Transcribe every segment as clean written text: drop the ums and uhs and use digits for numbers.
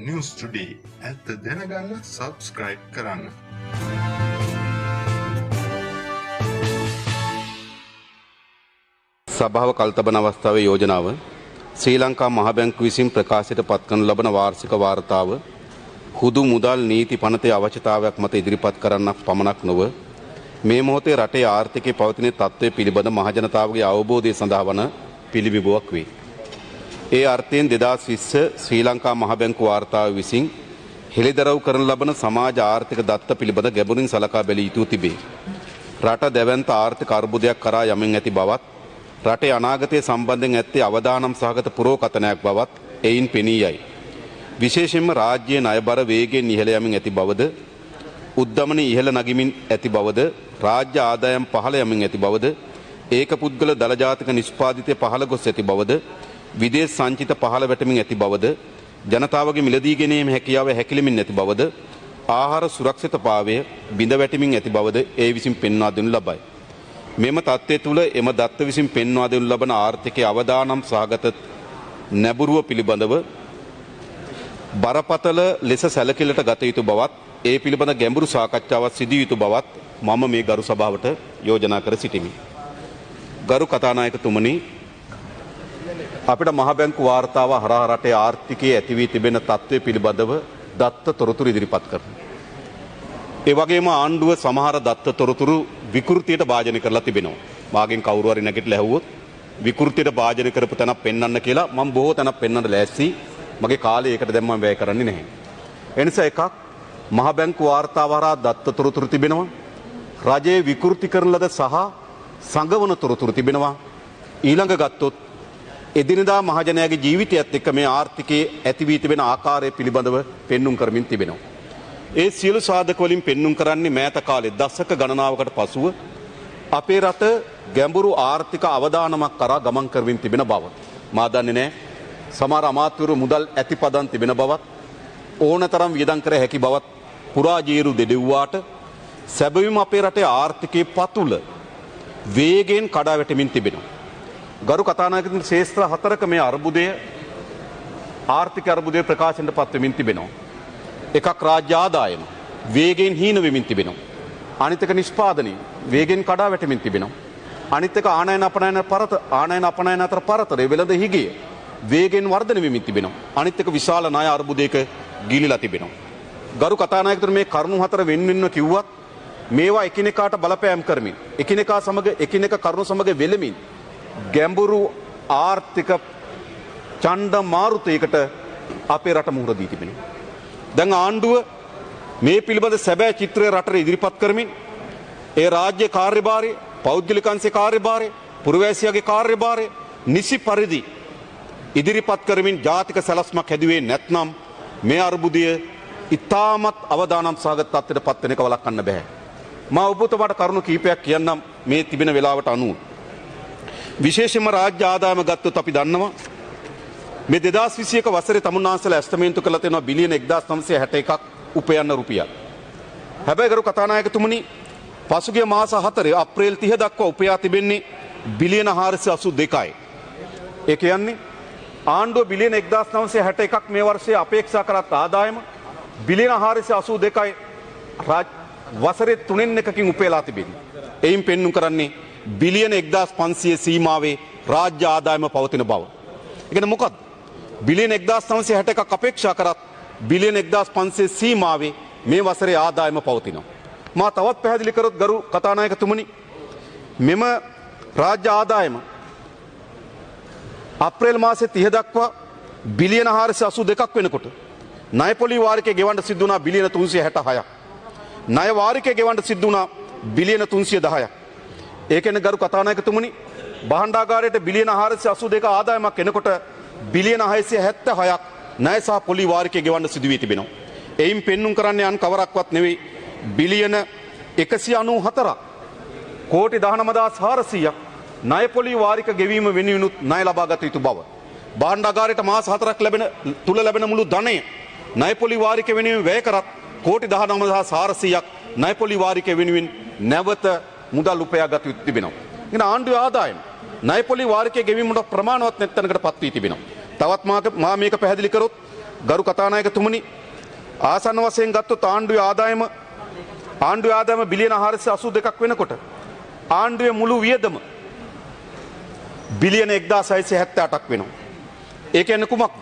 News Today ඇත්ත දැනගන්න subscribe කරන්න. සභාව කල්තබන අවස්ථාවේ යෝජනාව ශ්‍රී ලංකා මහ බැංකුව විසින් ප්‍රකාශයට පත් කරන ලබන වාර්ෂික වාර්තාව හුදු මුදල් නීති පනතේ අවශ්‍යතාවයක් මත ඉදිරිපත් කරන්නක් පමණක් නොව මේ මොහොතේ රටේ ආර්ථිකයේ පවතින තත්ත්වය පිළිබඳ මහජනතාවගේ අවබෝධය සඳහා වන පිළිබිඹුවක් වේ. ඒ අර්ථයෙන් 2020 ශ්‍රී ලංකා මහ බැංකුව වාර්තාව විසින් හෙළිදරව් කරන ලබන සමාජ ආර්ථික දත්ත පිළිබඳ ගැඹුරින් සලකා බැලිය යුතු තිබේ. රට දැවැන්ත ආර්ථික අර්බුදයක් කරා යමින් ඇති බවත් රටේ අනාගතය සම්බන්ධයෙන් ඇත්තේ අවදානම් සහගත පුරෝකථනයක් බවත් එයින් පෙනී යයි. විශේෂයෙන්ම රාජ්‍යයේ ණයබර වේගයෙන් ඉහළ යමින් ඇති බවද උද්දමනය ඉහළ නගිමින් ඇති බවද රාජ්‍ය ආදායම් පහළ යමින් ඇති බවද ඒක පුද්ගල දළ ජාතික නිෂ්පාදිතය පහළ ගොස් ඇති බවද විදේශ සංචිත පහළ වැටමින් ඇති බවද ජනතාවගේ මිලදී ගැනීම හැකියාව හැකිලෙමින් ඇති බවද ආහාර සුරක්ෂිතභාවය බිඳ වැටමින් ඇති බවද ඒ විසින් පෙන්වා දෙනු ලබයි. මෙම තත්ත්වය තුළ එම දත්ත විසින් පෙන්වා දෙනු ලබන ආර්ථිකයේ අවදානම් සහගත නැඹුරුව පිළිබඳව බරපතල ලෙස සැලකිල්ලට ගත යුතු බවත් ඒ පිළිබඳ ගැඹුරු සාකච්ඡාවක් සිදු යුතු බවත් මම මේ ගරු සභාවට යෝජනා කර සිටිමි. ගරු කතානායකතුමනි, අපිට මහ බැංකු වාර්තාව හරහා රටේ ආර්ථිකයේ ඇති වී තිබෙන තත්ත්වය පිළිබඳව දත්ත තොරතුරු ඉදිරිපත් කරනවා. ඒ වගේම ආණ්ඩුව සමහර දත්ත තොරතුරු විකෘතියට භාජනය කරලා තිබෙනවා. මාගෙන් කවුරු හරි නැගිටලා ඇහුවොත් විකෘතියට භාජනය කරපු තැනක් පෙන්වන්න කියලා මම බොහෝ තැනක් පෙන්වන්න ලෑස්ති. මගේ කාලය ඒකට දැන් මම වැය කරන්නේ නැහැ. ඒ නිසා එකක් මහ බැංකු වාර්තාව හරහා දත්ත තොරතුරු තිබෙනවා. රජයේ විකෘති කරන ලද සහ සංගවන තොරතුරු තිබෙනවා. ඊළඟ ගත්තොත් එදිනදා මහජනයාගේ ජීවිතයත් එක්ක මේ ආර්ථිකයේ ඇති වී තිබෙන ආකාරය පිළිබඳව පෙන්눔 කරමින් තිබෙනවා. ඒ සියලු සාධක වලින් පෙන්눔 කරන්නේ මෑත කාලේ දශක ගණනාවකට පසුව අපේ රට ගැඹුරු ආර්ථික අවදානමක් කරා ගමන් කරමින් තිබෙන බව. මා දන්නේ නැහැ සමහර අමාත්‍යවරු මුදල් ඇතිපදන් තිබෙන බවත් ඕනතරම් වියදම් කර හැකි බවත් පුරාජීරු දෙඩෙව්වාට සැබවින්ම අපේ රටේ ආර්ථිකයේ පතුල වේගයෙන් කඩා වැටෙමින් තිබෙනවා. ගරු කතානායකතුමනි, ශේෂ්ත්‍ර හතරක මේ අර්බුදය ආර්ථික අර්බුදය ප්‍රකාශනයට පත් වෙමින් තිබෙනවා. එකක් රාජ්‍ය ආදායම වේගයෙන් හීන වෙමින් තිබෙනවා. අනිත් එක නිෂ්පාදනය වේගයෙන් කඩා වැටෙමින් තිබෙනවා. අනිත් එක ආනයන අපනයන අතර පරතරය වෙළඳ හිගය වේගයෙන් වර්ධනය වෙමින් තිබෙනවා. අනිත් එක විශාල ණය අර්බුදයක ගිලිලා තිබෙනවා. ගරු කතානායකතුමනි, මේ කරුණු හතර වෙන්වෙන්ව කිව්වත් මේවා එකිනෙකාට බලපෑම් කරමින් එකිනෙකා සමග එකිනෙක කරුණු සමග වෙලෙමින් ගැඹුරු ආර්ථික ඡණ්ඩ මාරුතයකට අපේ රට මුහුණ දී තිබෙනවා. දැන් ආණ්ඩුව මේ පිළිබඳ සැබෑ චිත්‍රය රටට ඉදිරිපත් කරමින් ඒ රාජ්‍ය කාර්යභාරය, පෞද්ගලික අංශයේ කාර්යභාරය, පුරවැසියාගේ කාර්යභාරය නිසි පරිදි ඉදිරිපත් කරමින් ජාතික සැලැස්මක් හැදුවේ නැත්නම් මේ අර්බුදය ඉතාමත් අවදානම් සහගත තත්ත්වයට පත් වෙන එක වළක්වන්න බෑ. මා ඔබතුමාට කරුණු කීපයක් කියන්නම් මේ තිබෙන වෙලාවට අනුව. විශේෂයෙන්ම රාජ්‍ය ආදායම ගත්තොත් අපි දන්නවා මේ 2021 වසරේ තමුන්නාන්සලා ඇස්තමේන්තු කළ තියෙනවා බිලියන 1961ක් උපයන්න රුපියල්. හැබැයි ගරු කතානායකතුමනි, පසුගිය මාස 4 අප්‍රේල් 30 දක්වා උපයා තිබෙන්නේ බිලියන 482යි. ඒ කියන්නේ ආණ්ඩුව බිලියන 1961ක් මේ වර්ෂයේ අපේක්ෂා කරත් ආදායම බිලියන 482යි වසරේ 3න් එකකින් උපයලා තිබෙන්නේ. එයින් පෙන්වු කරන්නේ බිලියන 1500 සීමාවේ රාජ්‍ය ආදායම පවතින බව. ඒ කියන්නේ මොකක්ද? බිලියන 1961ක් අපේක්ෂා කරත් බිලියන 1500 සීමාවේ මේ වසරේ ආදායම පවතිනවා. මා තවත් පැහැදිලි කරොත් ගරු කතානායකතුමනි, මෙම රාජ්‍ය ආදායම අප්‍රේල් මාසේ 30 දක්වා බිලියන 482ක් වෙනකොට ණය පොලි වාරිකය ගෙවන්න සිද්ධ වුණා බිලියන 366ක්. ණය වාරිකය ගෙවන්න සිද්ධ වුණා බිලියන 310ක්. ඒ කියන්නේ ගරු කතානායකතුමනි, භාණ්ඩාගාරයට බිලියන 482 ආදායමක් එනකොට බිලියන 676ක් ණය සහ පොලි වාරිකය ගෙවන්න සිදු වී තිබෙනවා. එයින් පෙන්눔 කරන්නේ අන් කවරක්වත් නෙවෙයි බිලියන 194ක් කෝටි 19400ක් ණය පොලි වාරික ගෙවීම වෙනුවෙනුත් ණය ලබා ගත යුතු බව. භාණ්ඩාගාරයට මාස 4ක් ලැබෙන මුළු ධනය ණය පොලි වාරික වෙනුවෙන් වැය කරත් කෝටි 19400ක් ණය පොලි වාරික වෙනුවෙන් නැවත මුදල් උපයා ගත යුතු තිබෙනවා. ඉතින් ආණ්ඩුවේ ආදායම ණය පොලි වාරිකයේ ගෙවීමට ප්‍රමාණවත් නැත්නම්කට පත් වී තිබෙනවා. තවත් මා මේක පැහැදිලි කරොත් ගරු කතානායකතුමනි ආසන්න වශයෙන් ගත්තොත් ආණ්ඩුවේ ආදායම බිලියන 482ක් වෙනකොට ආණ්ඩුවේ මුළු වියදම බිලියන 1678ක් වෙනවා. ඒ කියන්නේ කුමක්ද?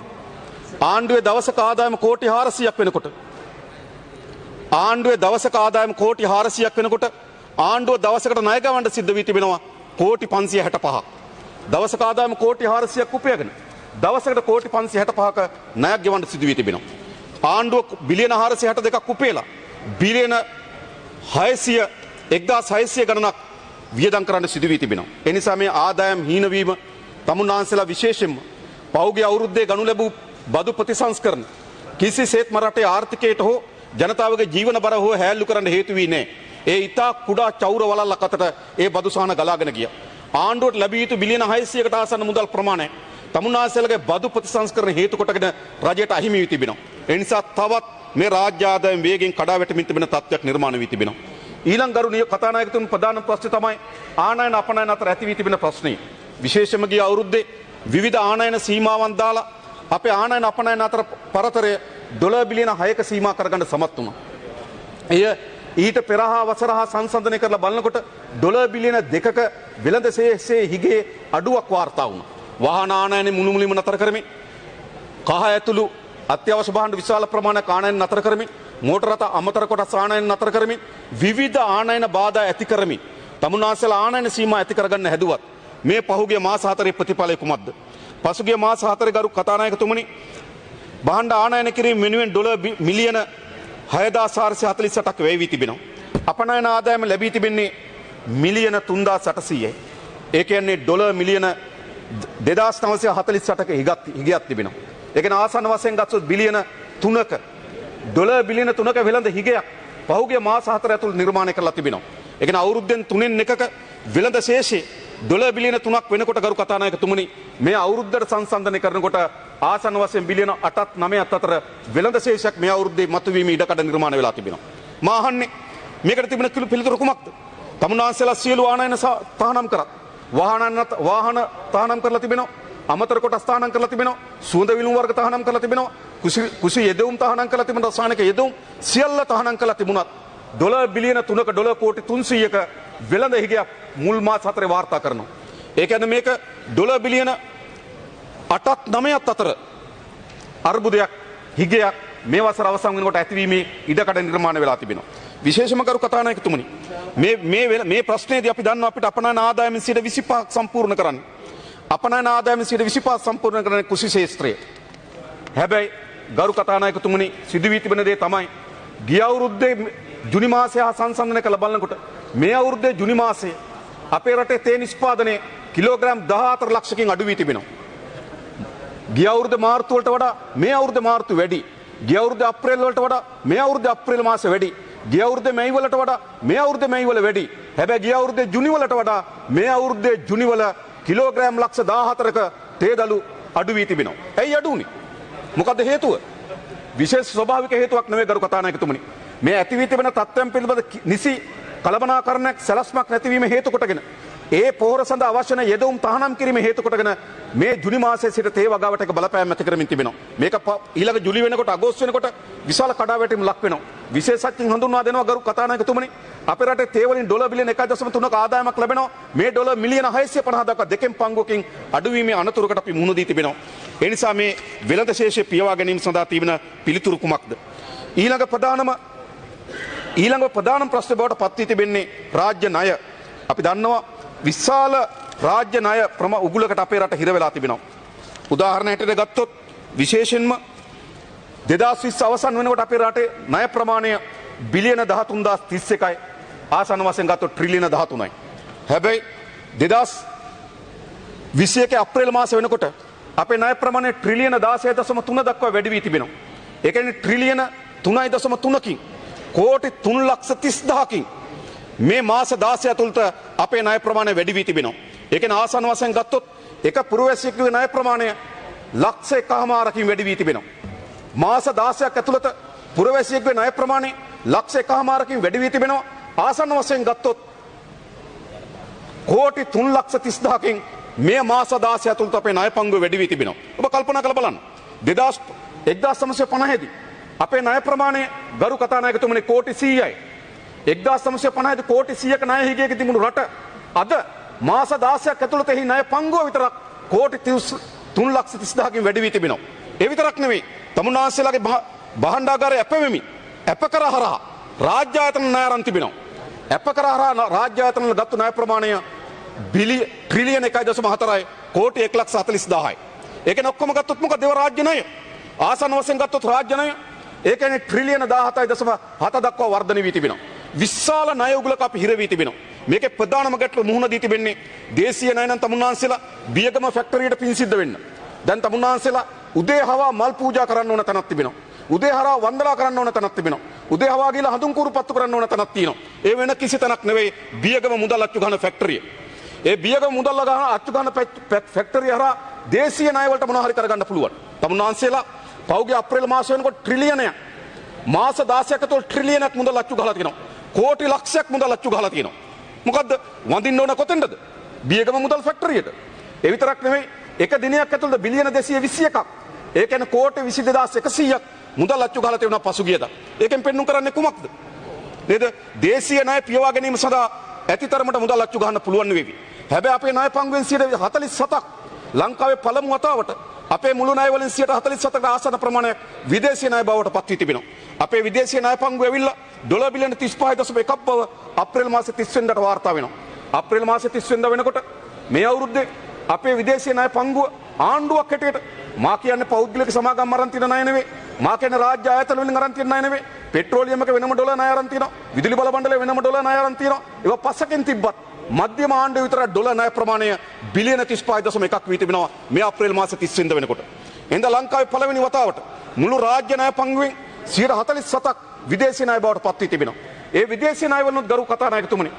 ආණ්ඩුවේ දවසක ආදායම කෝටි 400ක් වෙනකොට ආණ්ඩුව දවසකට ණය ගවන්න සිද්ධ වී තිබෙනවා කෝටි 565ක්. දවසක ආදායම කෝටි 400ක් උපයගෙන දවසකට කෝටි 565ක ණයක් ගෙවන්න සිදු වී තිබෙනවා. ආණ්ඩුව බිලියන 462ක් උපයලා බිලියන 1600 ගණනක් වියදම් කරන්න සිදු වී තිබෙනවා. ඒ නිසා මේ ආදායම් හීනවීම තමුන්නාන්සලා විශේෂයෙන්ම පෞගේ අවුරුද්දේ ගනු ලැබූ බදු ප්‍රතිසංස්කරණ කිසිසේත්ම රටේ ආර්ථිකයට හෝ ජනතාවගේ ජීවන බර හෝ හැල්ලු කරන්න හේතු වී නැහැ. ඒ ඉතා කුඩා චෞර වලල්ලක් අතට ඒ බදු සහන ගලාගෙන ගියා. ආණ්ඩුවට ලැබිය යුතු බිලියන 600කට ආසන්න මුදල් ප්‍රමාණය තමුන්නාන්සලාගේ බදු ප්‍රතිසංස්කරණ හේතු කොටගෙන රජයට අහිමි වී තිබෙනවා. ඒ නිසා තවත් මේ රාජ්‍ය ආදායම් වේගෙන් කඩා වැටෙමින් තිබෙන තත්ත්වයක් නිර්මාණය වී තිබෙනවා. ඊළඟ ගරු කතානායකතුන් ප්‍රධාන ප්‍රශ්නේ තමයි ආනයන අපනයන අතර ඇති වී තිබෙන ප්‍රශ්නේ. විශේෂයෙන්ම ගිය අවුරුද්දේ විවිධ ආනයන සීමාවන් දාලා අපේ ආනයන අපනයන අතර පරතරය ඩොලර් බිලියන 6ක සීමා කරගන්න සමත් වුණා. එය ඊට පෙර හා වසර හා සංසන්දනය කරලා බලනකොට ඩොලර් බිලියන 2ක වෙළඳ සේසයේ හිගේ අඩුවක් වාර්තා වුණා. වාහන ආනයන මුළුමුලින්ම නතර කරමින් කහ ඇතුළු අත්‍යවශ්‍ය භාණ්ඩ විශාල ප්‍රමාණයක් ආනයන නතර කරමින් මෝටර රථ අමතර කොටස් ආනයන නතර කරමින් විවිධ ආනයන බාධා ඇති කරමින් තමුන්නාන්සලා ආනයන සීමා ඇති කරගන්න හැදුවත් මේ පහුගිය මාස 4 ප්‍රතිඵලය කුමක්ද? පසුගිය මාස 4 ගරු කතානායකතුමනි භාණ්ඩ ආනයන කිරීම වෙනුවෙන් ඩොලර් මිලියන 6448ක් වැය වී තිබෙනවා. අපනයන ආදායම ලැබී තිබෙන්නේ මිලියන 3800යි. ඒ කියන්නේ ඩොලර් මිලියන 2948ක හිගයක් තිබෙනවා. ඒ කියන්නේ ආසන්න වශයෙන් ගත්තොත් බිලියන 3ක ඩොලර් බිලියන 3ක වෙළඳ හිගයක් පහුගිය මාස 4 ඇතුළත නිර්මාණය කරලා තිබෙනවා. ඒ කියන්නේ අවුරුද්දෙන් 3න් එකක වෙළඳ ශේෂයේ ඩොලර් බිලියන 3ක් වෙනකොට ගරු කතානායකතුමනි මේ අවුරුද්දට සංසන්දනය කරනකොට ආසන්න වශයෙන් බිලියන 8ත් 9ත් අතර වෙළඳ ශේෂයක් මේ අවුරුද්දේ මතුවීම ඉඩකඩ නිර්මාණය වෙලා තිබෙනවා. මා අහන්නේ මේකට තිබෙන පිළිතුර කුමක්ද? තමුන්නාන්සලා සියලු ආනයන තහනම් කරත් වාහන තහනම් කරලා තිබෙනවා. අමතර කොටස් තහනම් කරලා තිබෙනවා. සුවඳ විලුම් වර්ග තහනම් කරලා තිබෙනවා. කුසි යෙදවුම් තහනම් කරලා තිබෙනවා. රසායනික යෙදවුම් සියල්ල තහනම් කරලා තිබුණත් ඩොලර් බිලියන 3ක ඩොලර් කෝටි 300ක වෙළඳ හිගයක් මුල් මාස 4 වාර්තා කරනවා. ඒ කියන්නේ මේක ඩොලර් බිලියන 8ත් 9ත් අතර අර්බුදයක් හිගයක් මේ වසර අවසන් වෙනකොට ඇතිවීමේ ඉඩකඩ නිර්මාණය වෙලා තිබෙනවා. විශේෂම කරු කතානායකතුමනි මේ ප්‍රශ්නේදී අපි දන්නවා අපිට අපනයන ආදායමෙන් 25ක් සම්පූර්ණ කරන්න. අපනයන ආදායමෙන් 25ක් සම්පූර්ණ කරන්නේ කුසි ශේෂ්ත්‍රය. හැබැයි ගරු කතානායකතුමනි සිදු වී තිබෙන දේ තමයි ගිය අවුරුද්දේ ජුනි මාසය හා සංසන්දනය කළ බලනකොට මේ අවුරුද්දේ ජුනි මාසයේ අපේ රටේ තේ නිෂ්පාදනය කිලෝග්‍රෑම් 14 ලක්ෂකින් අඩු වී තිබෙනවා. ගිය අවුරුද්දේ මාර්තු වලට වඩා මේ අවුරුද්දේ මාර්තු වැඩි. ගිය අවුරුද්දේ අප්‍රේල් වලට වඩා මේ අවුරුද්දේ අප්‍රේල් මාසෙ වැඩි. ගිය අවුරුද්දේ මැයි වලට වඩා මේ අවුරුද්දේ මැයි වල වැඩි. හැබැයි ගිය අවුරුද්දේ ජුනි වලට වඩා මේ අවුරුද්දේ ජුනි වල කිලෝග්‍රෑම් ලක්ෂ 14ක තේදළු අඩු වී තිබෙනවා. ඇයි අඩු වුනේ? මොකද හේතුව? විශේෂ ස්වභාවික හේතුවක් නෙවෙයි ගරු කතානායකතුමනි. මේ ඇති වී තිබෙන තත්ත්වයන් පිළිබඳ නිසි කළමනාකරණයක් සැලැස්මක් නැතිවීම හේතු කොටගෙන ඒ පොහොර සඳහා අවශ්‍ය වන යෙදවුම් තහනම් කිරීම හේතු කොටගෙන මේ ජුනි මාසයේ සිට තේ වගාවට එක බලපෑම් ඇති කරමින් තිබෙනවා. මේක ඊළඟ ජුලි වෙනකොට අගෝස්තු වෙනකොට විශාල කඩාවැටීම් ලක් වෙනවා. විශේෂඥයින් හඳුන්වා දෙනවා ගරු කතානායකතුමනි අපේ රටේ තේ වලින් ඩොලර් බිලියන 1.3ක ආදායමක් ලැබෙනවා. මේ ඩොලර් මිලියන 650 දක්වා දෙකෙන් පංගුවකින් අඩුවීමේ අනතුරකට අපි මුහුණ දී තිබෙනවා. ඒ නිසා මේ වෙළඳ ශේෂය පියවා ගැනීම සඳහා තිබෙන පිළිතුරු කුමක්ද? ඊළඟ ප්‍රධානම ප්‍රශ්න බවට පත් වී තිබෙන්නේ රාජ්‍ය ණය. අපි දන්නවා විශාල රාජ්‍ය ණය උගුලකට අපේ රට හිර වෙලා තිබෙනවා. උදාහරණයක් ගත්තොත් විශේෂයෙන්ම 2020 අවසන් වෙනකොට අපේ රටේ ණය ප්‍රමාණය බිලියන 13031යි. ආසන්න වශයෙන් ගත්තොත් ට්‍රිලියන 13යි. හැබැයි 2021 අප්‍රේල් මාස වෙනකොට අපේ ණය ප්‍රමාණය ට්‍රිලියන 16.3 දක්වා වැඩි වී තිබෙනවා. ඒ කියන්නේ ට්‍රිලියන 3.3කින් කෝටි 3,30,000කින් මේ මාස 16 ඇතුළත අපේ ණය ප්‍රමාණය වැඩි වී තිබෙනවා. ඒ කියන්නේ ආසන්න වශයෙන් ගත්තොත් එක පුරවැසියෙකුගේ ණය ප්‍රමාණය ලක්ෂ 1.5කින් වැඩි වී තිබෙනවා. මාස 16ක් ඇතුළත පුරවැසියෙකුගේ ණය ප්‍රමාණය ලක්ෂ 1.5කින් වැඩි වී තිබෙනවා. ආසන්න වශයෙන් ගත්තොත් කෝටි 3,30,000කින් මේ මාස 16 ඇතුළත අපේ ණය පංගුව වැඩි වී තිබෙනවා. ඔබ කල්පනා කරලා බලන්න. 1950 දී අපේ ණය ප්‍රමාණය ගරු කතානායකතුමනි කෝටි 100යි. 1950 දී කෝටි 100ක ණය හිගයක තිබුණු රට අද මාස 16ක් ඇතුළත එහි ණය පංගුව විතරක් කෝටි 3,30,000කින් වැඩි වී තිබෙනවා. ඒ විතරක් නෙවෙයි තමුන්නාන්සේලාගේ භාණ්ඩාගාරය අපෙමින් අපකර හරහා රාජ්‍ය ආයතන ණය අරන් තිබෙනවා. අපකර හරහා රාජ්‍ය ආයතන වල ගත්තු ණය ප්‍රමාණය ට්‍රිලියන් 1.4යි කෝටි 1,40,000යි. ඒ කියන්නේ ඔක්කොම ගත්තොත් මොකද දේව රාජ්‍ය ණය? ආසන්න වශයෙන් ගත්තොත් රාජ්‍ය ණය ඒ කියන්නේ ට්‍රිලියන 17.7 දක්වා වර්ධනය වී තිබෙනවා. විශාල ණය උගලක අපි හිර වී තිබෙනවා. මේකේ ප්‍රධානම ගැටලුව මුහුණ දී තිබෙන්නේ දේශීය ණය නම් තමුන්නාන්සේලා බියගම ෆැක්ටරියට පින් සිද්ධ වෙන්න. දැන් තමුන්නාන්සේලා උදේ හවා මල් පූජා කරන්න ඕන තැනක් තිබෙනවා. උදේ හරහා වන්දනා කරන්න ඕන තැනක් තිබෙනවා. උදේ හවා ගිහලා හඳුන් කුරු පත්තු කරන්න ඕන තැනක් තියෙනවා. ඒ වෙන කිසි තැනක් නෙවෙයි බියගම මුදල් අච්චු ගන්න ෆැක්ටරිය. ඒ බියගම මුදල් ගන්න අච්චු ගන්න ෆැක්ටරිය හරහා දේශීය ණය වලට මොනවා හරි කරගන්න පුළුවන්. තමුන්නාන්සේලා පෞගේ අප්‍රේල් මාසෙ වෙනකොට ට්‍රිලියනයක් මාස 16ක ඇතුළත ට්‍රිලියනක් මුදල් අච්චු ගහලා තියෙනවා. කෝටි ලක්ෂයක් මුදල් අච්චු ගහලා තියෙනවා. මොකද්ද? වඳින්න ඕන කොතෙන්ද? බියගම මුදල් ෆැක්ටරියට. ඒ විතරක් නෙවෙයි එක දිනයක් ඇතුළත බිලියන 221ක්. ඒ කියන්නේ කෝටි 22100ක් මුදල් අච්චු ගහලා තියෙනවා පසුගියදා. ඒකෙන් පෙන්නුම් කරන්නේ කුමක්ද? නේද? දේශීය ණය පියවා ගැනීම සඳහා ඇතිතරමට මුදල් අච්චු ගන්න පුළුවන් වෙවි. හැබැයි අපේ ණය පංගුවෙන් 47ක් ලංකාවේ පළමු වතාවට අපේ මුළු ණය වලින් 47කට ආසන්න ප්‍රමාණයක් විදේශීය ණය බවට පත් වී තිබෙනවා. අපේ විදේශීය ණය පංගුව ඇවිල්ලා ඩොලර් බිලියන 35.1ක් බව අප්‍රේල් මාසේ 30 වෙනිදාට වාර්තා වෙනවා. අප්‍රේල් මාසේ 30 වෙනිදා වෙනකොට මේ අවුරුද්දේ අපේ විදේශීය ණය පංගුව ආණ්ඩුවක් හැටියට මා කියන්නේ පෞද්ගලික සමාගම් අරන් තියෙන ණය නෙවෙයි. මා කියන්නේ රාජ්‍ය ආයතන වලින් අරන් තියෙන ණය නෙවෙයි. පෙට්‍රෝලියම් එක වෙනම ඩොලර් ණය අරන් තියෙනවා. විදුලි බල මණ්ඩලය වෙනම ඩොලර් ණය අරන් තියෙනවා. ඒවා පස්සකින් තිබ්බත් මධ්‍යම ආණ්ඩුව විතර ඩොලර් ණය ප්‍රමාණය බිලියන 35.1ක් වී තිබෙනවා මේ අප්‍රේල් මාසේ 30 වෙනිදා වෙනකොට. එහෙනම් ලංකාවේ පළවෙනි වතාවට මුළු රාජ්‍ය ණය පංගුවෙන් 47ක් විදේශීය ණය බවට පත් වී තිබෙනවා. ඒ විදේශීය ණය වලුත් ගරු කතානායකතුමනි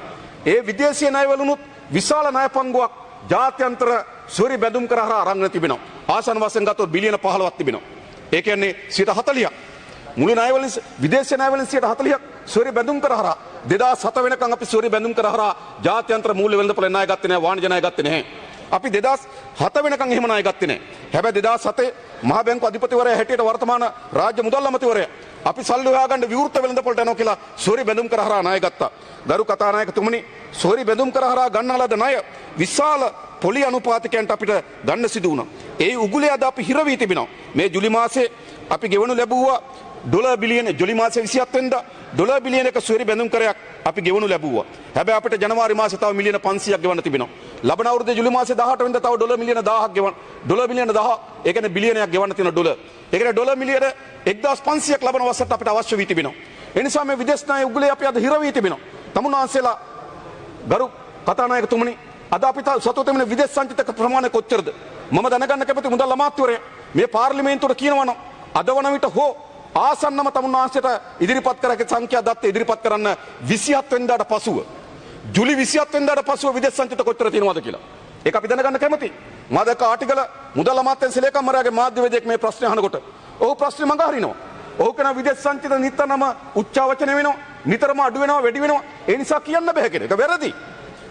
ඒ විදේශීය ණය වලුත් විශාල ණය පංගුවක් ජාත්‍යන්තර සූරි බැඳුම් කර හරහා අරන් තිබෙනවා. ආසන වශයෙන් ගත්තොත් බිලියන 15ක් තිබෙනවා. ඒ කියන්නේ 40ක් මුළු ණය වලින් විදේශීය ණය වලින් 40ක් සූරි බැඳුම් කර හරහා 2007 වෙනකන් අපි සූරි බැඳුම් කර හරහා ජාත්‍යන්තර මූල්‍ය වෙළඳපොළ ණය ගත්තේ නැහැ, වාණිජ ණය ගත්තේ නැහැ. අපි 2007 වෙනකන් එහෙම ණය ගත්තේ නැහැ. හැබැයි 2007 මහ බැංකුව අධිපතිවරයා හැටියට වර්තමාන රාජ්‍ය මුදල් අමාත්‍යවරයා අපි සල්ලි හොයාගන්න විවෘත වෙළඳපොළට යනවා කියලා සූරි බැඳුම් කර හරහා ණය ගත්තා. ගරු කතානායකතුමනි සූරි බැඳුම් කර හරහා ගන්නා ලද ණය විශාල පොලි අනුපාතිකයන්ට අපිට ගන්න සිදු වුණා. ඒ උගුලේ අද අපි හිර වී තිබෙනවා. මේ ජුලි මාසේ අපි ගෙවනු ලැබුවා ඩොලර් බිලියන ජුලි මාසේ 27 වෙනිදා ඩොලර් බිලියනක සූරි බැඳුම් කරයක් අපි ගෙවනු ලැබුවා. හැබැයි අපිට ජනවාරි මාසේ තව මිලියන 500ක් ගෙවන්න තිබෙනවා. ලබන අවුරුද්දේ ජුලි මාසේ 18 වෙනිදා තව ඩොලර් මිලියන 1000ක් ගෙවන්න. ඩොලර් බිලියන 1000 ඒ කියන්නේ බිලියනයක් ගෙවන්න තියෙන ඩොලර්. ඒ කියන්නේ ඩොලර් මිලියන 1500ක් ලබන වසරට අපිට අවශ්‍ය වී තිබෙනවා. ඒ නිසා මේ විදේශ ණය උගුලේ අපි අද හිර වී තිබෙනවා. තමුන්නාන්සේලා ගරු කතානායකතුමනි අද අපි සතුටු වෙන විදේශ සංචිතක ප්‍රමාණය කොච්චරද? මම දැනගන්න කැමති මුදල් අමාත්‍යවරයා මේ පාර්ලිමේන්තුවට කියනවනම් අද වන විට හෝ ආසන්නම තමුන්නාන්සේට ඉදිරිපත් කරක සංඛ්‍යා දත්ත ඉදිරිපත් කරන්න 27 වෙනිදාට පසුව ජුලි 27 වෙනිදාට පසුව විදේශ සංචිත කොච්චර තියෙනවද කියලා. ඒක අපි දැනගන්න කැමතියි. මා දැක්ක ආටිකල මුදල් අමාත්‍යාංශ ලේකම්වරයාගේ මාධ්‍යවේදියෙක් මේ ප්‍රශ්නේ අහනකොට ඔහු ප්‍රශ්නේ මඟ හරිනවා. ඔහු කියන විදේශ සංචිත නිතරම උච්චාවචන වෙනවා, නිතරම අඩු වෙනවා, වැඩි වෙනවා. ඒ නිසා කියන්න බෑ කියන එක වැරදි.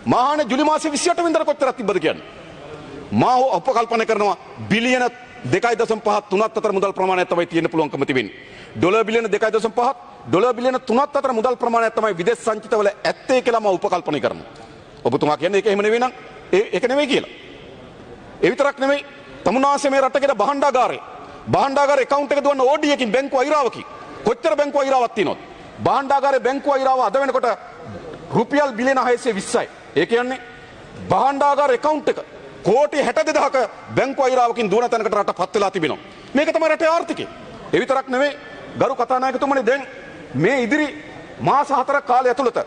මාහාන ජුලි මාසේ 28 වෙනිදාට කොච්චරක් තිබ්බද කියන්නේ. මා උපකල්පන කරනවා බිලියන 2.5 3ක් අතර මුදල් ප්‍රමාණයක් තමයි තියෙන්න පුළුවන්කම තිබෙන්නේ. ඩොලර් බිලියන 2.5 ඩොලර් බිලියන 3ක් අතර මුදල් ප්‍රමාණයක් තමයි විදේශ සංචිතවල ඇත්තේ කියලා මම උපකල්පනය කරනවා. ඔබතුමා කියන්නේ ඒක එහෙම නෙවෙයි නම් ඒක නෙවෙයි කියලා. ඒ විතරක් නෙවෙයි තමුන්නාන්සේ මේ රටේ භාණ්ඩාගාර account එක දුවන OD එකකින් බැංකුව අයිරාවකින් කොච්චර බැංකුව අයිරාවක් තියෙනවද? භාණ්ඩාගාරේ බැංකුව අයිරාව අද වෙනකොට රුපියල් බිලියන 620යි. ඒ කියන්නේ භාණ්ඩාගාර account එක කෝටි 62000ක බැංකුව අයිරාවකින් දුවන තැනකට රට පත් වෙලා තිබෙනවා. මේක තමයි රටේ ආර්ථිකය. ඒ විතරක් නෙවෙයි ගරු කතානායකතුමනි දැන් මේ ඉදිරි මාස 4ක කාලය ඇතුළත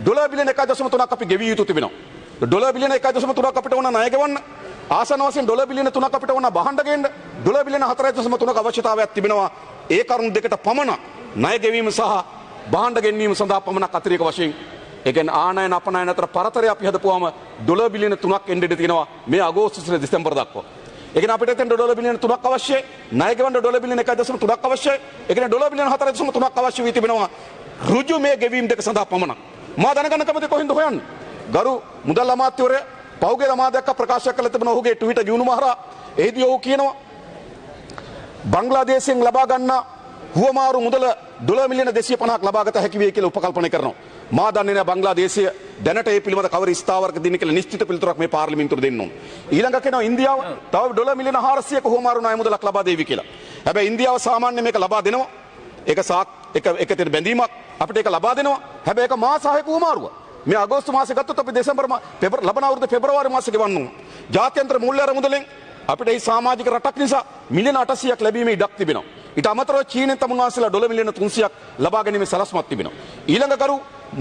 ඩොලර් බිලියන 1.3ක් අපි ගෙවිය යුතු තිබෙනවා. ඩොලර් බිලියන 1.3ක් අපිට ඕන ණය ගෙවන්න. ආසන වශයෙන් ඩොලර් බිලියන 3ක් අපිට ඕන භාණ්ඩ ගේන්න. ඩොලර් බිලියන 4.3ක අවශ්‍යතාවයක් තිබෙනවා. ඒ කරුණු දෙකට පමණ ණය ගෙවීම සහ භාණ්ඩ ගෙන්වීම සඳහා පමණක් අතිරේක වශයෙන් ඒ කියන්නේ ආනයන අපනයන අතර පරතරය අපි හදපුවාම ඩොලර් බිලියන 3ක් එන්න ඉඩ තියෙනවා මේ අගෝස්තුසේ දෙසැම්බර් දක්වා. ඒ කියන්නේ අපිට එතෙන් ඩොලර් බිලියන 3ක් අවශ්‍යයි. ණය ගෙවන්න ඩොලර් බිලියන 1.3ක් අවශ්‍යයි. ඒ කියන්නේ ඩොලර් බිලියන 4.3ක් අවශ්‍ය වී තිබෙනවා. ඍජු මේ ගෙවීම් දෙක සඳහා පමණක්. මා දැනගන්න කැමති කොහෙන්ද හොයන්නේ? ගරු මුදල් අමාත්‍යවරයා පෞගේ ළමා දැක්ක ප්‍රකාශ කළ තිබෙන ඔහුගේ ට්විටර් ගිණුම හරහා එහිදී ඔහු කියනවා බංග්ලාදේශයෙන් ලබා ගන්න හුවමාරු මුදල $1 මිලියන 250ක් ලබාගත හැකි වේ කියලා උපකල්පනය කරනවා. මා දන්නේ නැහැ බංග්ලාදේශය දැනට ඒ පිළිබඳ කවර ස්ථාවරක දින කියලා නිශ්චිත පිළිතුරක් මේ පාර්ලිමේන්තුවට දෙන්න ඕන. ඊළඟ කෙනා ඉන්දියාව තව $1 මිලියන 400ක හුවමාරු ණය මුදලක් ලබා දෙවි කියලා. හැබැයි ඉන්දියාව සාමාන්‍ය මේක ලබා දෙනවා. ඒක තියෙන බැඳීමක් අපිට ඒක ලබා දෙනවා. හැබැයි ඒක මාස 6ක හුවමාරුව. මේ අගෝස්තු මාසේ ගත්තොත් අපි දෙසැම්බර් ලබන අවුරුද්ද පෙබරවාරි මාසේ ගෙවන්න ඕන. ජාත්‍යන්තර මූල්‍ය අරමුදලෙන් අපිට මේ සමාජික රටක් නිසා මිලියන 800ක් ලැබීමේ ඉඩක් තිබෙනවා. ඊට අමතරව චීනෙන් තමුන්වහන්සේලා $1 මිලියන 300ක් ලබා ගැනීමේ සලස්මක් තිබෙනවා. ඊළඟ කරු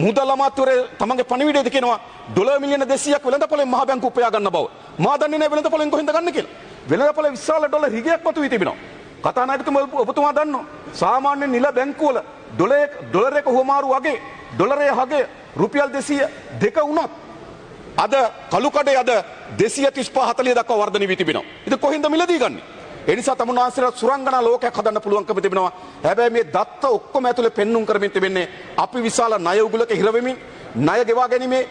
මුදල් අමාත්‍යවරේ තමන්ගේ පණිවිඩයේදී කියනවා $1 මිලියන 200ක් වෙළඳපොලෙන් මහ බැංකුව උපයා ගන්න බව. මා දන්නේ නැහැ වෙළඳපොලෙන් කොහෙන්ද ගන්න කියලා. වෙළඳපොලේ විශාල ඩොලර් හිගයක් මතු වී තිබෙනවා. කතානායකතුමා ඔබතුමා දන්නවා සාමාන්‍ය නිල බැංකුවල ඩොලරයක හුවමාරු වගේ ඩොලරයේ හගේ රුපියල් 202 වුණත් අද කළු කඩේ අද 235-40 දක්වා වර්ධනය වී තිබෙනවා. ඉතින් කොහෙන්ද මිලදී ගන්නෙ? ඒ නිසා තමුන්වහන්සේලා සුරංගනා ලෝකයක් හදන්න පුළුවන්කම තිබෙනවා. හැබැයි මේ දත්ත ඔක්කොම ඇතුලේ පෙන්눔 කරමින් තිබෙන්නේ අපි විශාල ණය උගුලක හිර වෙමින් ණය ගෙවා ගැනීමේ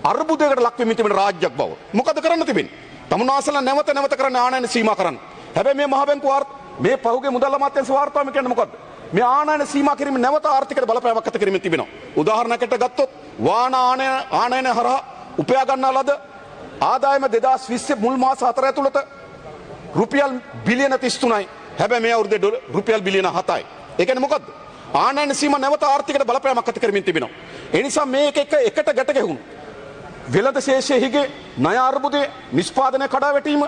අර්බුදයකට ලක් වෙමින් තිබෙන රාජ්‍යයක් බව. මොකද කරන්න තිබෙන්නේ? තමුන්වහන්සේලා නැවත කරන්න ආනයන සීමා කරන්න. හැබැයි මේ මහ බැංකුව මේ පහුගිය මුදල් අමාත්‍යාංශ වාර්තාවෙන් කියන්නේ මොකද්ද? මේ ආනයන සීමා කිරීම නැවත ආර්ථිකයට බලපෑමක් ඇති කිරීමෙන් තිබෙනවා. උදාහරණයකට ගත්තොත් වාහන ආනයන හරහා උපයා ගන්නා ලද ආදායම 2020 මුල් මාස 4 ඇතුළත රුපියල් බිලියන 33යි. හැබැයි මේ අවුරුද්දේ රුපියල් බිලියන 7යි. ඒ කියන්නේ මොකද්ද? ආනයන සීමා නැවත ආර්ථිකයට බලපෑමක් ඇති කරමින් තිබෙනවා. ඒ නිසා මේක එකට ගැට ගැහුණු වෙළඳ ශේෂයේ හිගේ ණය අර්බුදයේ නිෂ්පාදනය කඩා වැටීම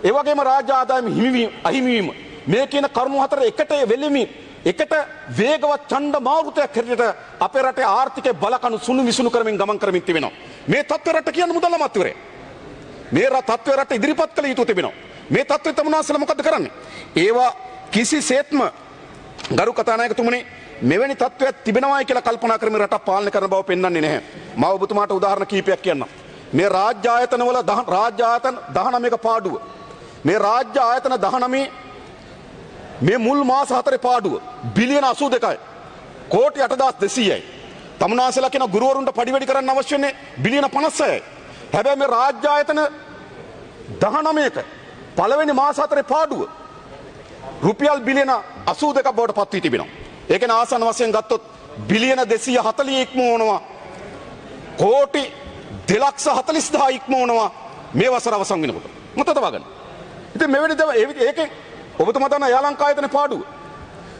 ඒ වගේම රාජ්‍ය ආදායම හිමිවීම අහිමිවීම මේ කියන කරුණු හතර එකට වෙලෙමින් එකට වේගවත් ඡණ්ඩ මාරුතයක් හැටියට අපේ රටේ ආර්ථිකය බලකණු සුණු විසුණු කරමින් ගමන් කරමින් තිබෙනවා. මේ තත්ත්වය රට කියන්නේ මුදල් අමාත්‍යවරයා. මේ තත්ත්වය රට ඉදිරිපත් කළ යුතු තිබෙනවා. මේ තත්ත්වය තමුන්වහන්සේලා මොකද කරන්නේ? ඒවා කිසිසේත්ම ගරු කතානායකතුමනි මෙවැනි තත්ත්වයක් තිබෙනවායි කියලා කල්පනා කරමින් රට පාලනය කරන බව පෙන්වන්නේ නැහැ. මම ඔබතුමාට උදාහරණ කීපයක් කියන්නම්. මේ රාජ්‍ය ආයතනවල රාජ්‍ය ආයතන 19ක පාඩුව. මේ රාජ්‍ය ආයතන 19 මේ මුල් මාස 4 පාඩුව බිලියන 82යි. කෝටි 8200යි. තමුන්වහන්සේලා කියන ගුරුවරුන්ට පඩි වැඩි කරන්න අවශ්‍ය වෙන්නේ බිලියන 56යි. හැබැයි මේ රාජ්‍ය ආයතන 19ක පළවෙනි මාස 4 පාඩුව රුපියල් බිලියන 82ක් බවට පත් වී තිබෙනවා. ඒ කියන්නේ ආසන්න වශයෙන් ගත්තොත් බිලියන 240 ඉක්මවනවා. කෝටි 2,40,000 ඉක්මවනවා මේ වසර අවසන් වෙනකොට. මොකටද වගන්නේ? ඉතින් මෙවැනි දේ ඒකෙන් ඔබතුමා දන්නා යාලංකායතන පාඩුව.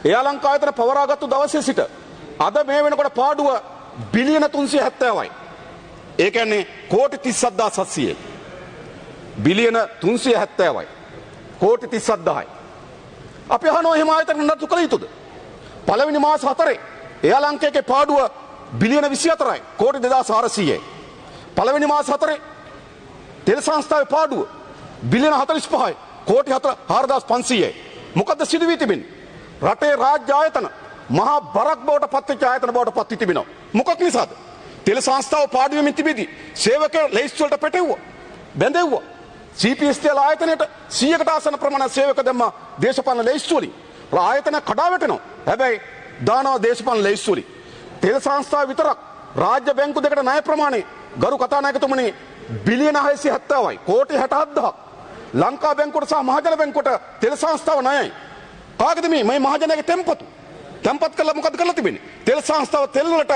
යාලංකායතන පවරාගත්තු දවසේ සිට අද මේ වෙනකොට පාඩුව බිලියන 370යි. ඒ කියන්නේ කෝටි 37700යි. බිලියන 370යි. කෝටි 37000යි. අපි අහනවා එහෙම ආයතන නඩත්තු කළ යුතුද? පළවෙනි මාස 4 යාලංකයේ පාඩුව බිලියන 24යි. කෝටි 2400යි. පළවෙනි මාස 4 තෙල් සංස්ථාවේ පාඩුව බිලියන 45යි. කෝටි 4500යි. මොකද්ද සිදු වී තිබෙන්නේ? රටේ රාජ්‍ය ආයතන මහා බරක් බවට පත්වෙච්ච ආයතන බවට පත් වී තිබෙනවා. මොකක් නිසාද? තෙල් සංස්ථාව පාඩු වෙමින් තිබෙදී සේවක ලැයිස්තු වලට පැටවුවා. බැඳෙව්වා. CPSTL ආයතනයට 100කට ආසන ප්‍රමාණයක් සේවක දැම්මා දේශපාලන ලැයිස්තු වලින්. ආයතන කඩා වැටෙනවා. හැබැයි දානවා දේශපාලන ලැයිස්තු වලින්. තෙල් සංස්ථාව විතරක් රාජ්‍ය බැංකු දෙකට ණය ප්‍රමාණය ගරු කතානායකතුමනි බිලියන 670යි. කෝටි 67000ක්. ලංකා බැංකුවට සහ මහජන බැංකුවට තෙල් සංස්ථාව ණයයි. කාගේද මේ මහජනයාගේ තැන්පතු? තැන්පත් කළා මොකද කරලා තිබෙන්නේ? තෙල් සංස්ථාව තෙල් වලට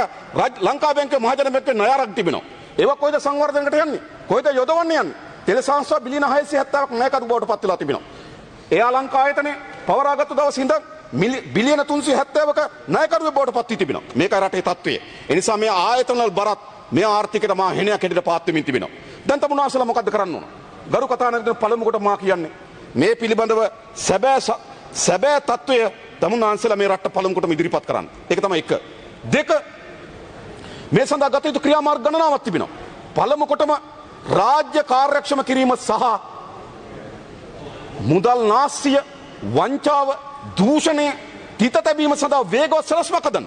ලංකා බැංකුවේ මහජන බැංකුවේ ණය අරන් තිබෙනවා. ඒවා කොයිද සංවර්ධනයකට යන්නේ? කොයිද යොදවන්නේ යන්නේ? තෙල් සංස්ථාව බිලියන 670ක් ණයකරු බවට පත් වෙලා තිබෙනවා. එයා ලංකා ආයතනයේ පවරාගත්තු දවස් ඉඳන් බිලියන 370ක ණයකරුවෙක් බවට පත් වී තිබෙනවා. මේක රටේ තත්ත්වය. ඒ නිසා මේ ආයතන වල බරත් මේ ආර්ථිකයට මා හෙණයක් හැටියට පාත් වෙමින් තිබෙනවා. දැන් තමුන්වහන්සේලා මොකද්ද කරන්න ඕන? ගරු කතානායකතුමනි පළමු කොට මා කියන්නේ මේ පිළිබඳව සැබෑ තත්ත්වය තමුන්වහන්සේලා මේ රට පළමු කොටම ඉදිරිපත් කරන්න. ඒක තමයි එක. දෙක මේ සඳහා ගත යුතු ක්‍රියාමාර්ග ගණනාවක් තිබෙනවා. පළමු කොටම රාජ්‍ය කාර්යක්ෂම කිරීම සහ මුදල් නාස්තිය, වංචාව, දූෂණය, තිත තැබීම සඳහා වේගවත් සලස්මක් හදන්න.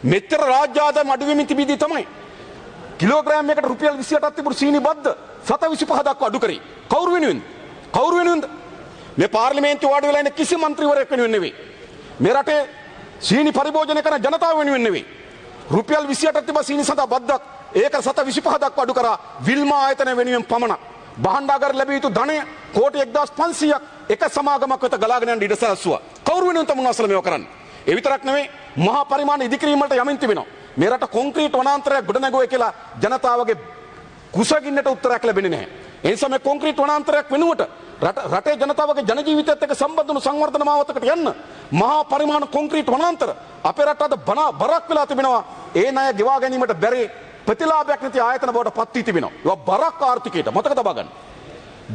මෙච්චර රාජ්‍ය ආදායම අඩු වෙමින් තිබීදී තමයි කිලෝග්‍රෑම් එකකට රුපියල් 28ක් තිබුණු සීනි බද්ද 7.25 දක්වා අඩු කරේ. කවුරු වෙනුවෙන්ද? කවුරු වෙනුවෙන්ද? මේ පාර්ලිමේන්තුවේ වාඩි වෙලා ඉන්න කිසි മന്ത്രിවරයෙක් වෙනුවෙන් නෙවෙයි. මේ රටේ සීනි පරිභෝජනය කරන ජනතාව වෙනුවෙන් නෙවෙයි. රුපියල් 28ක් තිබා සීනි සඳහා බද්දක් ඒක 7.25 දක්වා අඩු කරා විල්මා ආයතන වෙනුවෙන් පමණක්. භාණ්ඩාගාර ලැබිය යුතු ධනය කෝටි 1500ක් එක සමාගමක් වෙත ගලාගෙන යන ඉඩ සැලසුවා. කවුරු වෙනුවෙන් තමුන්නාසල මේව කරන්නේ? ඒ විතරක් නෙවෙයි මහා පරිමාණ ඉදිකිරීමකට යමින් තිබෙනවා. මේ රට කොන්ක්‍රීට් වනාන්තරයක් ගොඩනැගුවේ කියලා ජනතාවගේ කුසගින්නට උත්තරයක් ලැබෙන්නේ නැහැ. ඒ නිසා මේ කොන්ක්‍රීට් වනාන්තරයක් වෙනුවට රටේ ජනතාවගේ ජන ජීවිතයත් එක්ක සම්බන්ධ වුණු සංවර්ධන මාවතකට යන්න මහා පරිමාණ කොන්ක්‍රීට් වනාන්තර අපේ රට අද බරක් වෙලා තිබෙනවා. ඒ ණය ගෙවා ගැනීමට බැරි ප්‍රතිලාභයක් නැති ආයතන බවට පත් වී තිබෙනවා. ඒවා බරක් ආර්ථිකයට මතක තබා ගන්න.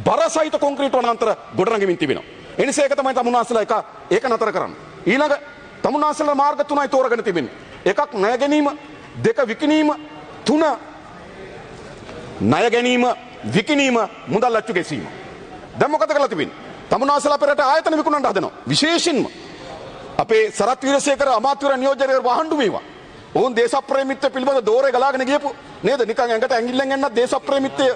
බර සහිත කොන්ක්‍රීට් වනාන්තර ගොඩනගමින් තිබෙනවා. ඒ නිසා ඒක තමයි තමුන්නාසලා ඒක නතර කරන්න. ඊළඟ තමුන්නාසලා මාර්ග තුනයි තෝරගෙන තිබෙන්නේ. එකක් ණය ගැනීම, දෙක විකිණීම, තුන ණය ගැනීම, විකිණීම, මුදල් අච්චු ගැසීම. දැන් මොකද කරලා තිබෙන්නේ? තමුන්නාසලා අපේ රට ආයතන විකුණන්න හදනවා. විශේෂයෙන්ම අපේ සරත් වීරසේකර අමාත්‍යවරයා නියෝජනය වහඬු මේවා. ඔවුන් දේශප්‍රේමිත්වය පිළිබඳ දෝරේ ගලාගෙන ගියපු නේද? නිකන් ඇඟට ඇඟිල්ලෙන් එන්නත් දේශප්‍රේමිත්වය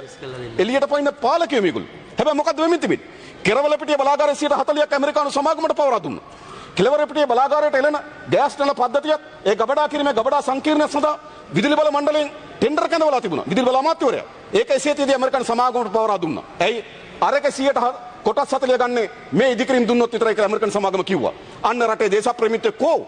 එළියට පයින්න පාලකයෝ මේගොල්ලෝ. හැබැයි මොකද්ද වෙමින් තිබෙන්නේ? කෙරවලපිටිය බලාගාරයේ 40%ක් ඇමරිකානු සමාගමට පවරා දුන්නා. කෙළවරපිටිය බලාගාරයට එළෙන ගෑස් නල පද්ධතියත් ඒ ගබඩා කිරීමේ ගබඩා සංකීර්ණය සඳහා විදුලි බල මණ්ඩලයෙන් ටෙන්ඩර් කැඳවලා තිබුණා. විදුලි බල අමාත්‍යවරයා. ඒක එසේ තියදී ඇමරිකානු සමාගමට පවරා දුන්නා. ඇයි? අර 100ට කොටස් 40 ගන්නේ මේ ඉදිකිරීම දුන්නොත් විතරයි කියලා ඇමරිකන් සමාගම කිව්වා. අන්න රටේ දේශප්‍රේමිත්වය කෝ?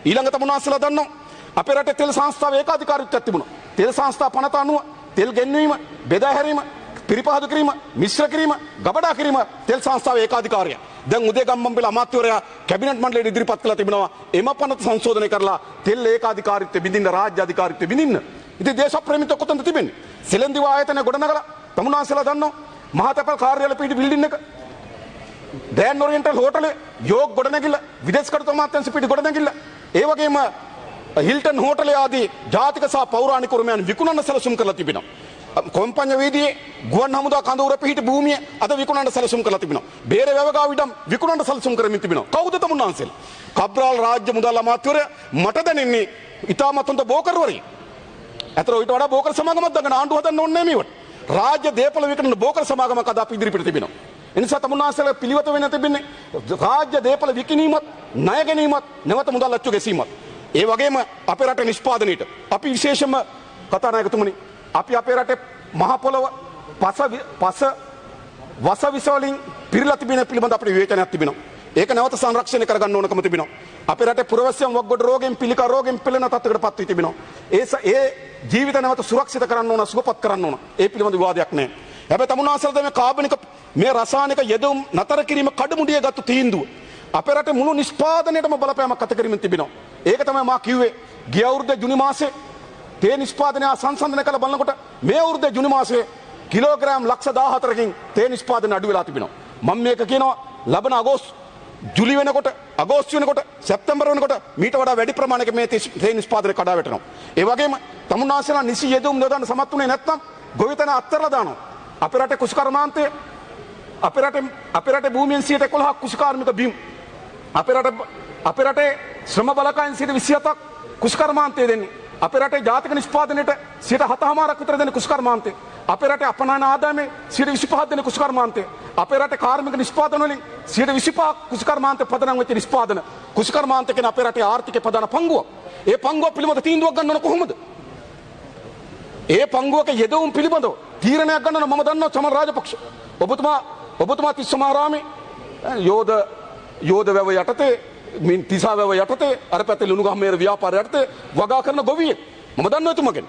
ඊළඟ තමුන්නාසලා දන්නවා අපේ රටේ තෙල් සංස්ථාවේ ඒකාධිකාරීත්වයක් තිබුණා. තෙල් සංස්ථා පනත අනුව තෙල් ගෙන්වීම, බෙදා හැරීම, පිරිපහදු කිරීම, මිශ්‍ර කිරීම, ගබඩා කිරීම තෙල් සංස්ථාවේ ඒකාධිකාරිය. දැන් උදේ ගම්මන්පිල අමාත්‍යවරයා කැබිනට් මණ්ඩලයට ඉදිරිපත් කළා තිබෙනවා එම පනත සංශෝධනය කරලා තෙල් ඒකාධිකාරීත්වය බිඳින්න, රාජ්‍ය අධිකාරීත්වය බිඳින්න. ඉතින් දේශප්‍රේමිත්වය කොතනද තිබෙන්නේ? සෙලෙන්දිව ආයතනය ගොඩනගලා තමුන්නාසලා දන්නවා මහතැපල් කාර්යාලය පිහිටි බිල්ඩින් එක, ග්‍රෑන්ඩ් ඔරියන්ටල් හෝටලේ යෝග් ගොඩනැගිල්ල, විදේශ කටයුතු අමාත්‍යාංශ පිහිටි ගොඩනැගිල්ල, ඒ වගේම හිල්ටන් හෝටලේ ආදී ජාතික සහ පෞරාණික උරුමයන් විකුණන්න සැලසුම් කරලා තිබෙනවා. කොම්පඤ්ඤ වීදියේ ගුවන් හමුදා කඳවුර පිහිටි භූමිය අද විකුණන්න සැලසුම් කරලා තිබෙනවා. බේර වැවගාව ඉඩම් විකුණන්න සැලසුම් කරමින් තිබෙනවා. කවුද තමුන්නාන්සෙලා? කබ්‍රාල් රාජ්‍ය මුදල් අමාත්‍යවරයා මට දැනෙන්නේ ඉතාමත් හොඳ බෝකර්වරයෙක්. අතර ඊට වඩා බෝකර් සමාගමක් දාගෙන ආණ්ඩුව හදන්න ඕනේ නැහැ මේවට. රාජ්‍ය දේපල විකුණන බෝකර් සමාගමක් අද අපි ඉදිරිපිට තිබෙනවා. එනිසා තමුන්නාන්සෙලා පිළිවෙත වෙන තිබෙන්නේ රාජ්‍ය දේපල විකිණීමත්, ණය ගැනීමත්, නැවත මුදල් අච්චු ගැසීමත්. ඒ වගේම අපේ රටේ නිෂ්පාදනයේට අපි විශේෂයෙන්ම කතානායකතුමනි අපි අපේ රටේ මහ පොළව වස විස වලින් පිරීලා තිබෙන පිළිබඳ අපේ විවේචනයක් තිබෙනවා. ඒක නැවත සංරක්ෂණය කරගන්න ඕනකම තිබෙනවා. අපේ රටේ පුරවැසියන් වක්ගොඩ රෝගයෙන් පිළිකා රෝගයෙන් පෙළෙන තත්ත්වයකට පත් වී තිබෙනවා. ඒ ජීවිත නැවත සුරක්ෂිත කරන්න ඕන, සුවපත් කරන්න ඕන. ඒ පිළිබඳ විවාදයක් නැහැ. හැබැයි තමුන්නාසලා මේ කාබනික මේ රසායනික යෙදුම් නතර කිරීම කඩමුඩිය ගත්ත තීන්දුව අපේ රටේ මුළු නිෂ්පාදනයේටම බලපෑමක් අත කරමින් තිබෙනවා. ඒක තමයි මා කිව්වේ ගිය අවුරුද්දේ ජුනි මාසේ තේ නිෂ්පාදනය සංසන්දනය කළ බලනකොට මේ අවුරුද්දේ ජුනි මාසේ කිලෝග්‍රෑම් ලක්ෂ 14කින් තේ නිෂ්පාදනය අඩු වෙලා තිබෙනවා. මම මේක කියනවා ලබන ජුලි වෙනකොට, අගෝස්තු වෙනකොට, සැප්තැම්බර් වෙනකොට මීට වඩා වැඩි ප්‍රමාණයක මේ තේ නිෂ්පාදනය කඩා වැටෙනවා. ඒ වගේම තමුන්නාසලා නිසි යෙදුම් යොදන්න සමත් වුණේ නැත්නම් ගොවිතැන අත්හැරලා දානවා. අපේ රටේ කුෂිකර්මාන්තය අපේ රටේ භූමියෙන් 11% කුෂිකාර්මික බිම්. අපේ රටේ ශ්‍රම බලකායෙන් 27ක් කුෂිකර්මාන්තය දෙන්නේ. අපේ රටේ ජාතික නිෂ්පාදනයේට 7.5% විතර දෙන කුෂිකර්මාන්තය. අපේ රටේ අපනයන ආදායමේ 25% දෙන කුෂිකර්මාන්තය. අපේ රටේ කාර්මික නිෂ්පාදන වලින් 25% කුෂිකර්මාන්තය පදනම් වෙච්ච නිෂ්පාදන. කුෂිකර්මාන්තය කියන අපේ රටේ ආර්ථිකයේ ප්‍රධාන පංගුව. ඒ පංගුව පිළිබඳ තීන්දුවක් ගන්න ඕන කොහොමද? ඒ පංගුවක යෙදවුම් පිළිබඳව තීරණයක් ගන්න ඕන. මම දන්නවා චමල් රාජපක්ෂ ඔබතුමා තිස්සමාරාමේ යෝධ වැව යටතේ මින් තිසා වැව යටතේ අර පැත්තේ ලුණුගහමේර ව්‍යාපාරය යටතේ වගා කරන ගොවියෙක්. මම දන්නවා එතුමාගෙන්.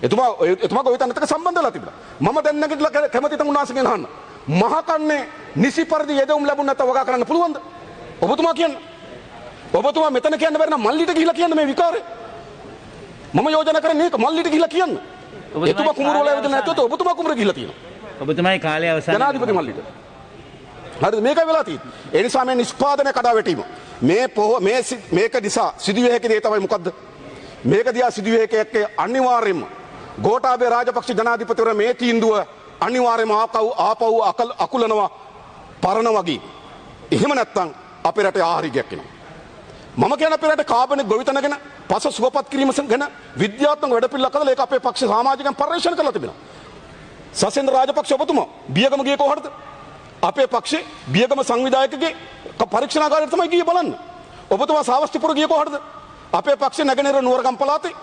එතුමා ගොවිතැනත් එක්ක සම්බන්ධ වෙලා තිබුණා. මම දැන් නැගිටලා කැමති තමුන්නාසගෙන් අහන්න. මහකන්නේ නිසි පරිදි යෙදවුම් ලැබුණ නැත්නම් වගා කරන්න පුළුවන්ද? ඔබතුමා කියන්න. ඔබතුමා මෙතන කියන්න බැරි නම් මල්ලිට ගිහිල්ලා කියන්න මේ විකාරේ. මම යෝජනා කරන්නේ මේක මල්ලිට ගිහිල්ලා කියන්න. එතුමා කුඹුර වල ඇවිදලා නැත්නම් ඔබතුමා කුඹුර ගිහිල්ලා තියෙනවා. ඔබතුමායි කාලය අවසන් ජනාධිපති මල්ලිට. හරිද? මේකයි වෙලා තියෙන්නේ. ඒ නිසා මේ නිෂ්පාදනය කඩා වැටීම. මේක නිසා සිදුවිය හැකි දේ තමයි මොකද්ද? මේක දිහා සිදුවිය හැකි අනිවාර්යයෙන්ම ගෝඨාභය රාජපක්ෂ ජනාධිපතිවරයා මේ තීන්දුව අනිවාර්යයෙන්ම ආපහු අකුලනවා පරණ වගේ. එහෙම නැත්නම් අපේ රටේ ආහාරිකයක් එනවා. මම කියන අපේ රටේ කාබනික ගොවිතැන ගැන පස සුවපත් කිරීම ගැන විද්‍යාත්මක වැඩපිළිවෙලක් හදලා ඒක අපේ පක්ෂ සමාජිකයන් පරිශන කරලා තිබෙනවා. සසේන්ද්‍ර රාජපක්ෂ ඔබතුමා බියගම ගියේ කොහටද? අපේ පක්ෂේ බියගම සංවිධායකගේ පරීක්ෂණාගාරයට තමයි ගියේ බලන්න. ඔබතුමා සාවස්තිපුර ගියේ කොහටද? අපේ පක්ෂේ නැගෙනහිර නුවරගම් පළාතේ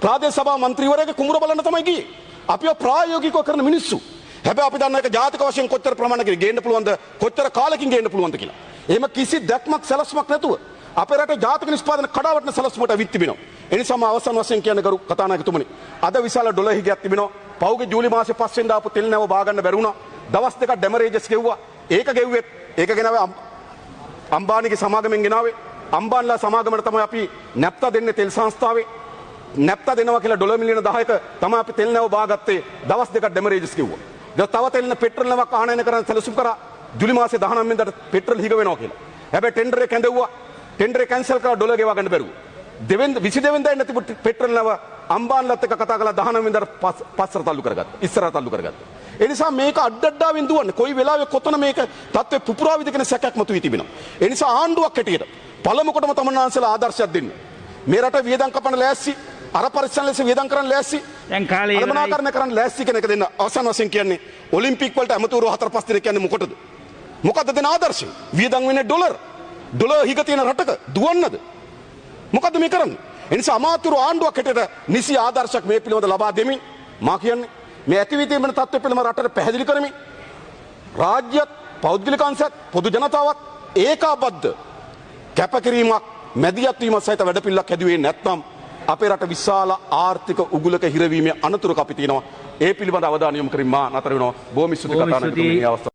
ප්‍රාදේශ සභා මන්ත්‍රීවරයාගේ කුඹුර බලන්න තමයි ගියේ. අපිව ප්‍රායෝගිකව කරන මිනිස්සු. හැබැයි අපි දන්න එක ජාතික වශයෙන් කොච්චර ප්‍රමාණයකින් ගේන්න පුළුවන්ද කොච්චර කාලෙකින් ගේන්න පුළුවන්ද කියලා. එහෙම කිසි දැක්මක් සැලසුමක් නැතුව අපේ රටේ ජාතික නිෂ්පාදන කඩාවැටෙන සැලසුමට විත් තිබෙනවා. ඒ නිසාම අවසන් වශයෙන් කියන්නේ ගරු කතානායකතුමනි අද විශාල ඩොලර් හිගයක් තිබෙනවා. පෞගේ ජූලි මාසේ 5 වෙනිදා ආපු තෙල් නැව බා ගන්න බැරි වුණා. දවස් දෙකක් ඩැමරේජස් ගෙව්වා. ඒක ගෙව්වෙත් ඒක ගෙනාවේ අම්බානිගේ සමාගමෙන් ගෙනාවේ. අම්බාන්ලා සමාගමට තමයි අපි නැප්තා දෙන්නේ තෙල් සංස්ථාවේ. නැප්තා දෙනවා කියලා ඩොලර් මිලියන 10ක තමයි අපි තෙල් නැව බාගත්තේ. දවස් දෙකක් ඩැමරේජස් ගෙව්වා. දැන් තව තෙල් පෙට්‍රල් නැවක් ආනයන කරන්න සැලසුම් කරා. ජූලි මාසේ 19 වෙනිදාට පෙට්‍රල් හිග වෙනවා කියලා. හැබැයි ටෙන්ඩර් එක කැඳවුවා. ටෙන්ඩර් එක කැන්සල් කරලා ඩොලර් ගෙවා ගන්න බැරුව. 22 වෙනිදා එන්න තිබු පෙට්‍රල් නැව අම්බාන්ලත් එක්ක කතා කරලා 19 වෙනිදාට පස්සට තල්ලු කරගත්තා. ඉස්සරහට තල්ලු කරගත්තා. ඒ නිසා මේක අඩඩ්ඩාවෙන් දුවන්නේ. කොයි වෙලාවෙ කොතන මේක තත්ත්වෙ පුපුරාවිද කියන සැකයක් මතුවී තිබෙනවා. ඒ නිසා ආණ්ඩුවක් හැටියට පළමුකොටම තමන්වහන්සේලා ආදර්ශයක් දෙන්න. මේ රට වියදම් කපන ලෑස්ති, අර පරිස්සම් ලෙස වියදම් කරන්න ලෑස්ති. දැන් කාලේ ඉවරයි. කළමනාකරණය කරන්න ලෑස්ති කියන එක දෙන්න. අවසන් වශයෙන් කියන්නේ ඔලිම්පික් වලට ඇමතිවරු 4-5 දෙනෙක් කියන්නේ මොකටද? මොකද්ද දෙන ආදර්ශය? වියදම් වෙන්නේ ඩොලර්. ඩොලර් හිග තියෙන රටක දුවන්නද? මොකද්ද මේ කරන්නේ? ඒ නිසා අමාත්‍යවරු ආණ්ඩුවක් හැටියට නිසි ආදර්ශයක් මේ පිළිබඳ ලබා දෙමින් මා කියන්නේ මේ ඇතිවී තිබෙන තත්ත්වය පිළිබඳව රටට පැහැදිලි කරමින් රාජ්‍යත් පෞද්ගලික අංශත් පොදු ජනතාවත් ඒකාබද්ධ කැපකිරීමක් මැදිහත් වීම සහිත වැඩපිළිවෙලක් හැදුවේ නැත්නම් අපේ රට විශාල ආර්ථික උගුලක හිරවීමේ අනතුරක අපි තියෙනවා. ඒ පිළිබඳ අවධානය යොමු කරමින් මා නතර වෙනවා. බොහොම ස්තුතියි කතානායකතුමනි මේ අවස්ථාව